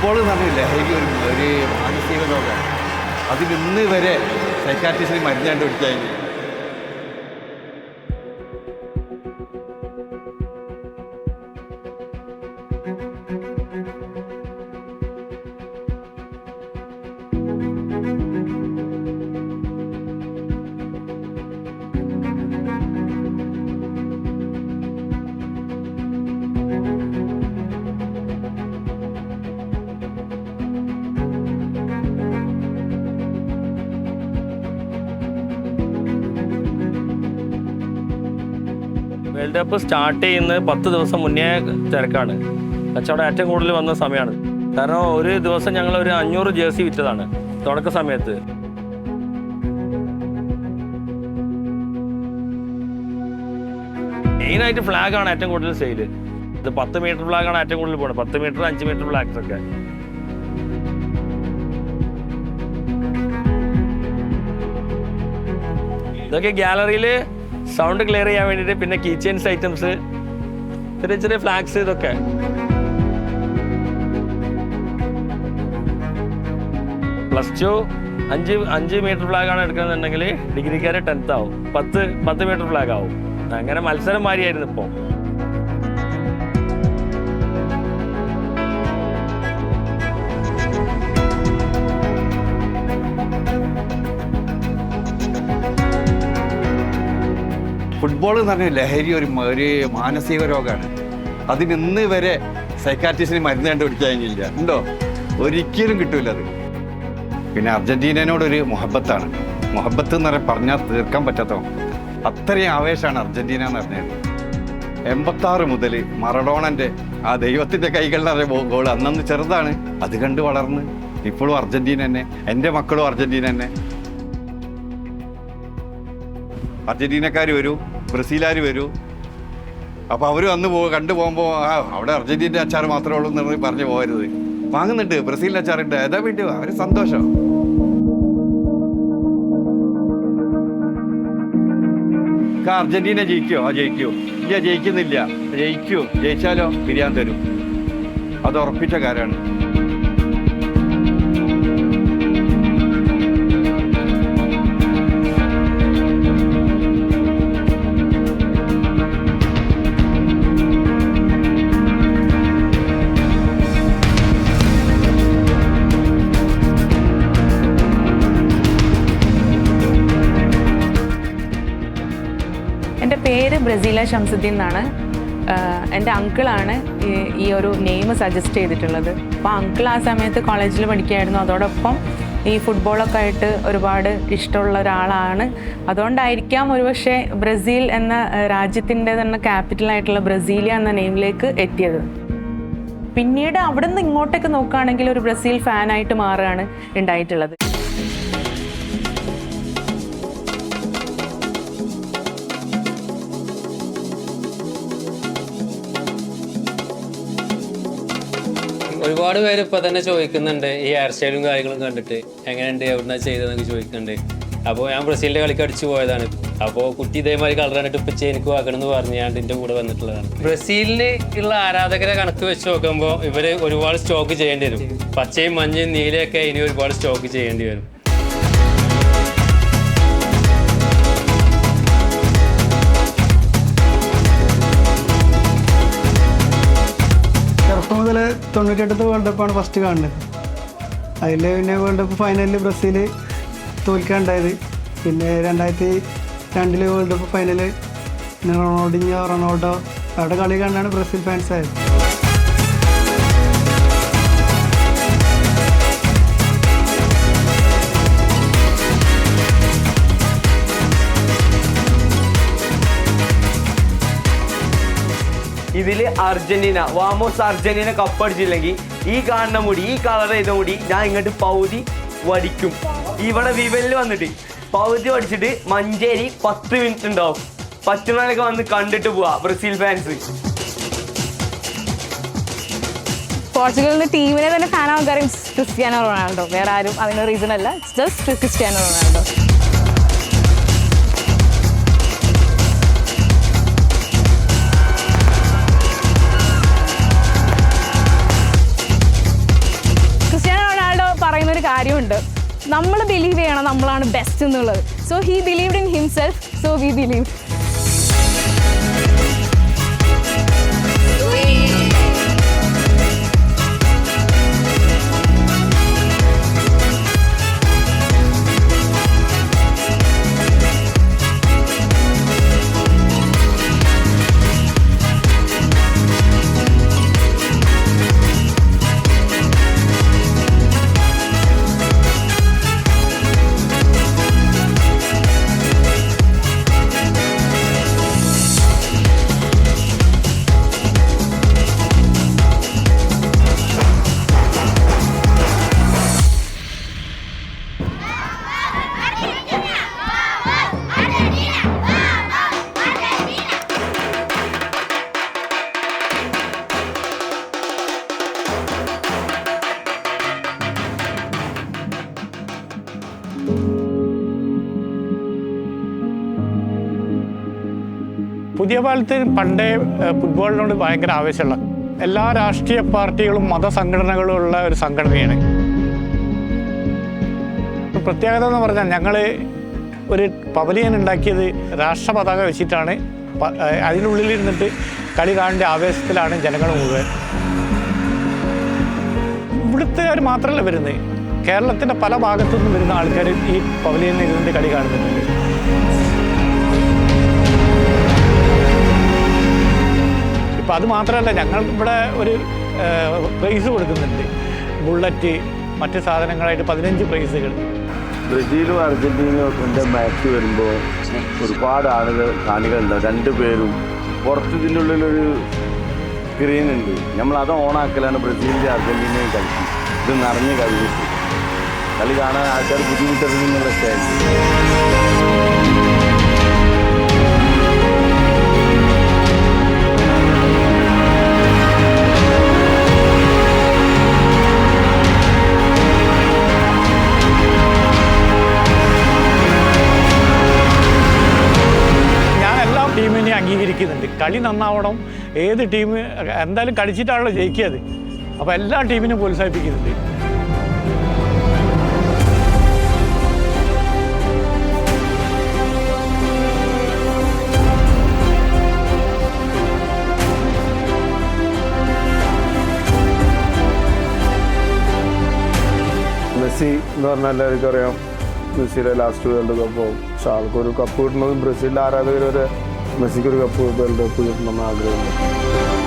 Football എന്ന് പറഞ്ഞ ലഹരി ഒരു മാനസിക രോഗമാണ്. അതിൽ ഇന്ന് വരെ സൈക്കാട്രിസ്റ്റിന് മരുന്ന് കണ്ടുപിടിക്കാൻ വേൾഡ് കപ്പ് സ്റ്റാർട്ട് ചെയ്യുന്നത് 10 ദിവസം മുന്നേ തിരക്കാണ്. കച്ചവടം ഏറ്റവും കൂടുതൽ വന്ന സമയമാണ്. കാരണം ഒരു ദിവസം ഞങ്ങൾ ഒരു 500 ജേഴ്സി വിറ്റതാണ് തുടക്ക സമയത്ത്. മെയിനായിട്ട് ഫ്ലാഗാണ് ഏറ്റവും കൂടുതൽ സെയിൽ. ഇത് 10 മീറ്റർ ഫ്ലാഗാണ് ഏറ്റവും കൂടുതൽ പോകുന്നത്. 10 മീറ്റർ 5 മീറ്റർ ഫ്ലാഗ്സ് ഒക്കെ. ഇതൊക്കെ ഗ്യാലറിയിൽ സൗണ്ട് ക്ലിയർ ചെയ്യാൻ വേണ്ടിയിട്ട്, പിന്നെ കീ ചെയിൻസ് ഐറ്റംസ്, ചെറിയ ചെറിയ ഫ്ലാഗ്സ്, ഇതൊക്കെ. +2 5 മീറ്റർ ഫ്ലാഗാണ് എടുക്കുന്നതെന്നുണ്ടെങ്കിൽ ഡിഗ്രിക്കാരെ 10th ആവും. 10 മീറ്റർ ഫ്ലാഗ് ആവും. അങ്ങനെ മത്സരം മാറിയായിരുന്നു ഇപ്പോൾ. ഫുട്ബോൾ എന്ന് പറഞ്ഞ ലഹരി ഒരു മാനസിക രോഗമാണ്. അതിന് ഇന്ന് വരെ സൈക്കാട്രിസ്റ്റിന് മരുന്ന് കണ്ടുപിടിക്കാനില്ല. ഉണ്ടോ? ഒരിക്കലും കിട്ടൂല അത്. പിന്നെ അർജന്റീനയോടൊരു മുഹബത്താണ്. മുഹബത്ത് എന്ന് പറഞ്ഞാൽ തീർക്കാൻ പറ്റാത്ത അത്രയും ആവേശമാണ് അർജന്റീന എന്ന് പറഞ്ഞത്. 86 മുതൽ മറഡോണൻ്റെ ആ ദൈവത്തിൻ്റെ കൈകളിൽ ഗോൾ അന്നന്ന് ചെറുതാണ്. അത് കണ്ട് വളർന്ന് ഇപ്പോഴും അർജന്റീന തന്നെ. എൻ്റെ മക്കളും അർജന്റീന തന്നെ. അർജന്റീനക്കാർ വരൂ, ബ്രസീലുകാർ വരൂ. അപ്പോൾ അവർ അന്ന് കണ്ടു പോകുമ്പോൾ അവിടെ അർജന്റീനയുടെ അച്ചാർ മാത്രമേ ഉള്ളൂ എന്ന് പറഞ്ഞ് പോകരുത്. വാങ്ങുന്നുണ്ട്, ബ്രസീലിൻ്റെ അച്ചാറുണ്ട്, ഏതാ വേണ്ടി അവർ സന്തോഷം. അർജന്റീന ജയിക്കോ? ജയിക്കൂ. ഇല്ല, ജയിക്കുന്നില്ല. ജയിക്കൂ. ജയിച്ചാലോ പിരിയാൻ തരും. അത് ഉറപ്പിച്ച കാര്യമാണ്. എൻ്റെ പേര് ബ്രസീല ഷംസുദ്ദീൻ എന്നാണ്. എൻ്റെ അങ്കിളാണ് ഈ ഒരു നെയിം സജസ്റ്റ് ചെയ്തിട്ടുള്ളത്. അപ്പോൾ അങ്കിൾ ആ സമയത്ത് കോളേജിൽ പഠിക്കുകയായിരുന്നു. അതോടൊപ്പം ഈ ഫുട്ബോളൊക്കെ ആയിട്ട് ഒരുപാട് ഇഷ്ടമുള്ള ഒരാളാണ്. അതുകൊണ്ടായിരിക്കാം ഒരുപക്ഷെ ബ്രസീൽ എന്ന രാജ്യത്തിൻ്റെ തന്നെ ക്യാപിറ്റലായിട്ടുള്ള ബ്രസീലിയ എന്ന നെയിമിലേക്ക് എത്തിയത്. പിന്നീട് അവിടെ നിന്ന് ഇങ്ങോട്ടേക്ക് നോക്കുകയാണെങ്കിൽ ഒരു ബ്രസീൽ ഫാനായിട്ട് മാറുകയാണ് ഉണ്ടായിട്ടുള്ളത്. ഒരുപാട് പേര് ഇപ്പൊ തന്നെ ചോദിക്കുന്നുണ്ട് ഈ ഹെയർ സ്റ്റൈലും കാര്യങ്ങളും കണ്ടിട്ട്, എങ്ങനെയുണ്ട്, എവിടുന്ന ചെയ്തതെന്നൊക്കെ ചോദിക്കുന്നുണ്ട്. അപ്പോൾ ഞാൻ ബ്രസീലിന്റെ കളിക്ക് അടിച്ചു പോയതാണ്. അപ്പോൾ കുട്ടി ഇതേമാതിരി കളർ കണ്ടിട്ട് ഇപ്പം എനിക്ക് വാക്കണമെന്ന് പറഞ്ഞാണ്ട് എൻ്റെ കൂടെ വന്നിട്ടുള്ളതാണ്. ബ്രസീലിന് ഉള്ള ആരാധകരെ കണക്ക് വെച്ച് നോക്കുമ്പോൾ ഇവര് ഒരുപാട് സ്റ്റോക്ക് ചെയ്യേണ്ടി വരും. പച്ചയും മഞ്ഞയും നീലയൊക്കെ ഇനി ഒരുപാട് സ്റ്റോക്ക് ചെയ്യേണ്ടി വരും. ചെറുപ്പം മുതൽ 98 വേൾഡ് കപ്പാണ് ഫസ്റ്റ് കാണുന്നത്. അതിൽ പിന്നെ വേൾഡ് കപ്പ് ഫൈനലിൽ ബ്രസീൽ തോൽക്കാനുണ്ടായത്. പിന്നെ 2002 വേൾഡ് കപ്പ് ഫൈനൽ റൊണാൾഡോ അവിടെ കളി കണ്ടാണ് ബ്രസീൽ ഫാൻസ് ആയത്. ഇതിൽ അർജന്റീന വാമോസ് അർജന്റീന കപ്പടിച്ചില്ലെങ്കിൽ ഈ കാണുന്ന മുടി, ഈ കളർ ചെയ്ത മുടി ഞാൻ ഇങ്ങോട്ട് പൗതി വടിക്കും. ഇവിടെ വിവലിൽ വന്നിട്ട് പൗതി വടിച്ചിട്ട് മഞ്ചേരി 10 മിനിറ്റ് ഉണ്ടാവും. പറ്റുന്നവരൊക്കെ വന്ന് കണ്ടിട്ട് പോവാ ബ്രസീൽ ഫാൻസ്. പോർച്ചുഗലിന്റെ ടീമിനെ തന്നെ ഫാനാവാൻ കാര്യം ക്രിസ്ത്യാനോ റൊണാൾഡോ. വേറെ ആരും അതിന് റീസൺ അല്ല, ജസ്റ്റ് ക്രിസ്ത്യാനോ റൊണാൾഡോ. കാര്യമുണ്ട്, നമ്മൾ ബിലീവ് ചെയ്യണം നമ്മളാണ് ബെസ്റ്റ് എന്നുള്ളത്. So he believed in himself, so we believe. പുതിയ കാലത്ത് പണ്ടേ ഫുട്ബോളിനോട് ഭയങ്കര ആവേശമുള്ള എല്ലാ രാഷ്ട്രീയ പാർട്ടികളും മതസംഘടനകളും ഉള്ള ഒരു സംഘടനയാണ്. പ്രത്യേകത എന്ന് പറഞ്ഞാൽ ഞങ്ങൾ ഒരു പവലിയൻ ഉണ്ടാക്കിയത് രാഷ്ട്രപതാക വെച്ചിട്ടാണ്. അതിനുള്ളിലിരുന്നിട്ട് കളി കാണേണ്ട ആവേശത്തിലാണ് ജനങ്ങൾ മുഴുവൻ. ഇവിടുത്തെ മാത്രമല്ല വരുന്നത്, കേരളത്തിൻ്റെ പല ഭാഗത്തു നിന്നും വരുന്ന ആൾക്കാർ ഈ പവലിയനിൽ ഇരുന്നിട്ട് കളി കാണുന്നുണ്ട്. ഇപ്പം അത് മാത്രമല്ല, ഞങ്ങൾ ഇവിടെ ഒരു പ്രൈസ് കൊടുക്കുന്നുണ്ട്. ബുള്ളറ്റ്, മറ്റ് സാധനങ്ങളായിട്ട് 15 പ്രൈസുകൾ. ബ്രസീലും അർജന്റീനയും മാച്ച് വരുമ്പോൾ ഒരുപാട് കാണികളുണ്ടാവും. രണ്ടുപേരും പുറത്ത് ഇതിൻ്റെ ഉള്ളിലൊരു സ്ക്രീനുണ്ട്, നമ്മളത് ഓണാക്കലാണ് ബ്രസീലിൻ്റെ അർജന്റീനയും കളിക്കും. ഇത് നിറഞ്ഞ് കഴിഞ്ഞിട്ട് കളി കാണാൻ ആൾക്കാർ ബുദ്ധിമുട്ടുന്നുള്ള സ്റ്റൈൽ. ടീമിനെ അംഗീകരിക്കുന്നുണ്ട്. കളി നന്നാവണം, ഏത് ടീം എന്തായാലും കളിച്ചിട്ടാണല്ലോ ജയിക്കിയത്. അപ്പോൾ എല്ലാ ടീമിനും പ്രോത്സാഹിപ്പിക്കുന്നുണ്ട്. മെസ്സി എന്ന് പറഞ്ഞാൽ എല്ലാവർക്കും അറിയാം, മെസ്സിയുടെ ലാസ്റ്റ് വേൾഡ് കപ്പാവും. പക്ഷെ ആൾക്കൊരു കപ്പ് കിട്ടുന്നതും ബ്രസീലിലെ ആരാധകർ വരെ മെസ്സിക്കൊരു കപ്പ് വേൾഡ് കപ്പ് കിട്ടണമെന്ന് ആഗ്രഹമുണ്ട്.